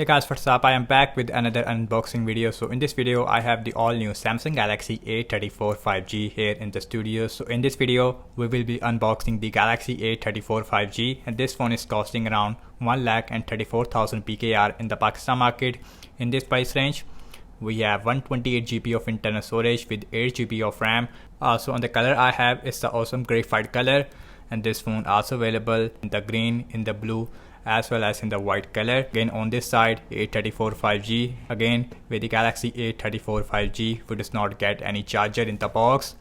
Hey guys, what's up? I am back with another unboxing video. So in this video I have the all new Samsung Galaxy A34 5G here in the studio. So in this video we will be unboxing the Galaxy A34 5G, and this phone is costing around 1,34,000 PKR in the Pakistan market. In this price range we have 128 GB of internal storage with 8 GB of RAM. Also on the color I have is the awesome graphite color, and this phone also available in the green, in the blue, as well as in the white color. Again on this side A34 5G, again with the Galaxy A34 5G we does not get any charger in the box.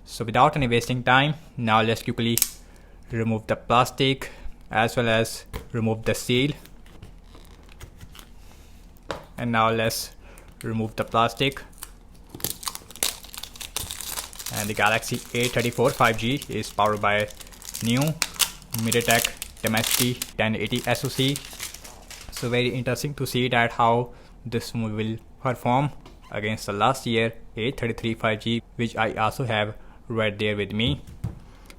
So without any wasting time, now let's quickly remove the plastic as well as remove the seal. And now let's remove the plastic. And the Galaxy A34 5G is powered by new MediaTek Dimensity 1080 SoC. So very interesting to see that how this phone will perform against the last year A33 5G, which I also have right there with me.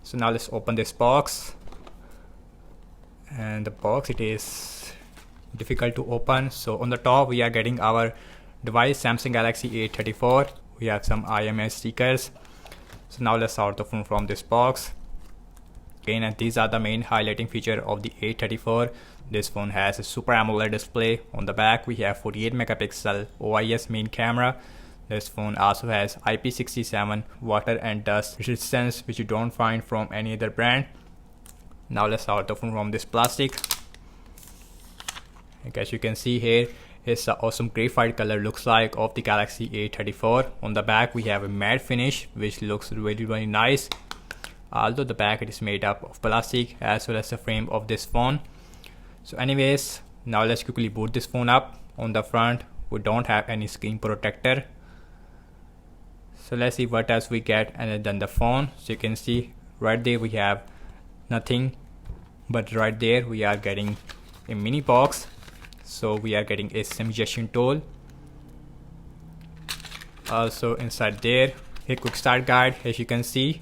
So now let's open this box, and the box, it is difficult to open. So on the top we are getting our device, Samsung Galaxy A34. We have some IMS stickers. So now let's start the phone from this box. Again, and these are the main highlighting feature of the A34. This phone has a Super AMOLED display. On the back we have 48 megapixel OIS main camera. This phone also has IP67 water and dust resistance, which you don't find from any other brand. Now let's start the phone from this plastic. As you can see here, it's the awesome graphite color looks like of the Galaxy A34. On the back we have a matte finish which looks really nice. Although the back it is made up of plastic as well as the frame of this phone. So anyways, now let's quickly boot this phone up. On the front we don't have any screen protector. So let's see what else we get other than the phone. So you can see right there we have nothing, but right there we are getting a mini box. So we are getting a SIM injection tool. Also inside there a quick start guide, as you can see,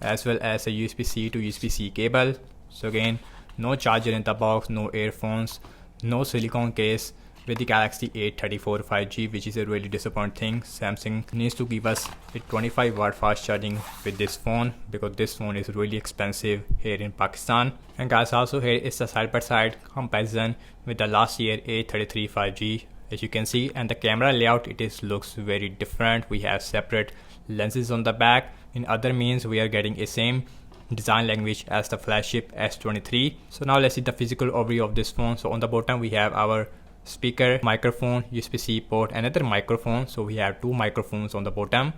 as well as a USB-C to USB-C cable. So again, no charger in the box, no earphones, no silicone case with the Galaxy A34 5G, which is a really disappointing thing. Samsung needs to give us a 25 watt fast charging with this phone, because this phone is really expensive here in Pakistan. And guys, also here is the side by side comparison with the last year A33 5G, as you can see. And the camera layout, looks very different. We have separate lenses on the back. In other means we are getting a same design language as the flagship S23. So now let's see the physical overview of this phone. So on the bottom we have our speaker, microphone, USB-C port, another microphone. So we have two microphones on the bottom.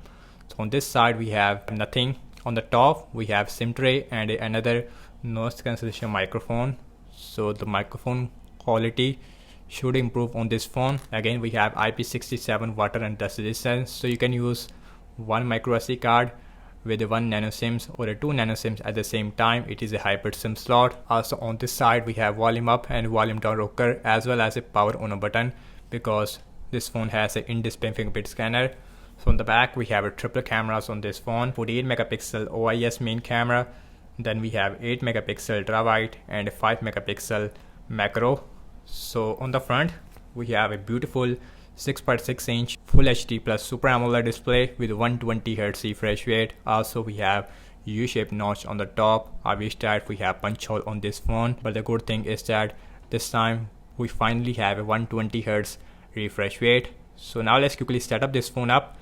So on this side we have nothing. On the top we have SIM tray and another noise cancellation microphone. So the microphone quality should improve on this phone. Again, we have IP67 water and dust resistance, so you can use one micro SD card with 1 nano sims or 2 nano sims at the same time. It is a hybrid SIM slot. Also on this side we have volume up and volume down rocker, as well as a power on button, because this phone has an in-display fingerprint scanner. So on the back we have a triple cameras on this phone, 48 megapixel OIS main camera, then we have 8 megapixel ultra wide and a 5 megapixel macro. So on the front we have a beautiful 6.6 inch Full HD plus Super AMOLED display with 120Hz refresh rate. Also we have U-shaped notch on the top. I wish that we have punch hole on this phone, but the good thing is that this time we finally have a 120Hz refresh rate. So now let's quickly set up this phone up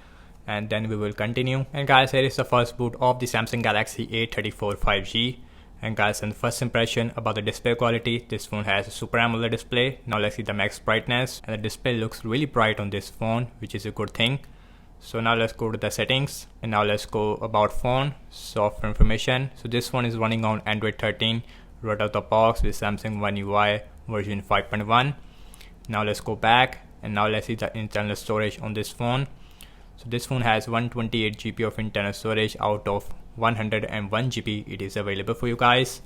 and then we will continue. And guys, here is the first boot of the Samsung Galaxy A34 5G. And guys, in the first impression about the display quality, this phone has a Super AMOLED display. Now let's see the max brightness, and the display looks really bright on this phone, which is a good thing. So now let's go to the settings, and now let's go about phone, software information. So this phone is running on Android 13 right out of the box with Samsung One UI version 5.1. Now let's go back, and now let's see the internal storage on this phone. So this phone has 128 GB of internal storage out of 101 GB it is available for you guys.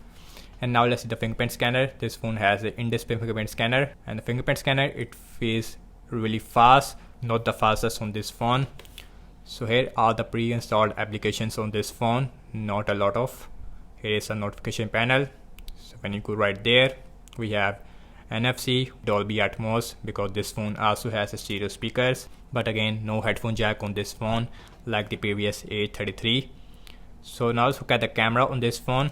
And now let's see the fingerprint scanner. This phone has an in-display fingerprint scanner, and the fingerprint scanner, it feels really fast, not the fastest on this phone. So here are the pre-installed applications on this phone, not a lot of. Here is a notification panel. So when you go right there, we have NFC, Dolby Atmos, because this phone also has a stereo speakers, but again no headphone jack on this phone like the previous A33. So now let's look at the camera on this phone.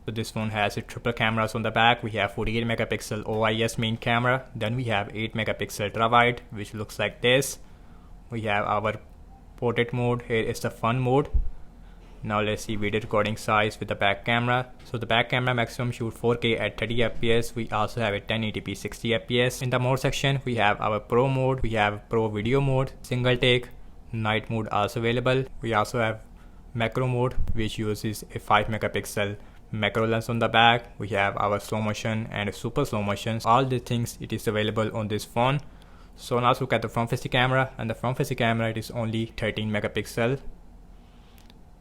So this phone has a triple cameras on the back. We have 48 megapixel OIS main camera, then we have 8 megapixel ultra wide, which looks like this. We have our portrait mode. Here is the fun mode. Now let's see video recording size with the back camera. So the back camera maximum shoot 4K at 30 fps. We also have a 1080p 60 fps. In the mode section, we have our pro mode, we have pro video mode, single take, night mode also available. We also have macro mode, which uses a 5 megapixel macro lens on the back. We have our slow motion and super slow motion. All these things it is available on this phone. So now let's look at the front facing camera, and the front facing camera it is only 13 megapixel,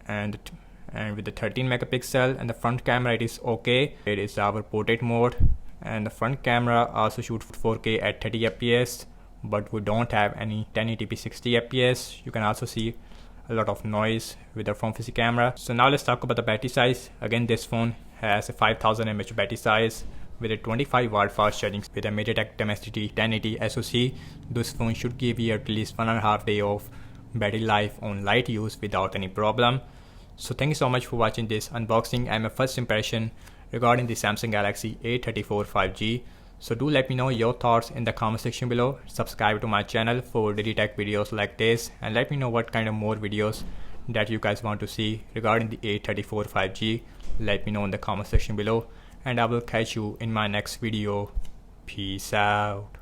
and with the 13 megapixel and the front camera it is okay. It is our portrait mode, and the front camera also shoots 4K at 30 fps, but we don't have any 1080p 60 fps. You can also see a lot of noise with the front facing camera. So now let's talk about the battery size. Again, this phone has a 5000 mAh battery size with a 25 watt fast charging with a MediaTek Dimensity 1080 SoC. This phone should give you at least 1.5 days of battery life on light use without any problem. So thank you so much for watching this unboxing and my first impression regarding the Samsung Galaxy A34 5G. So do let me know your thoughts in the comment section below. Subscribe to my channel for daily tech videos like this, and let me know what kind of more videos that you guys want to see regarding the A34 5G. Let me know in the comment section below, and I will catch you in my next video. Peace out.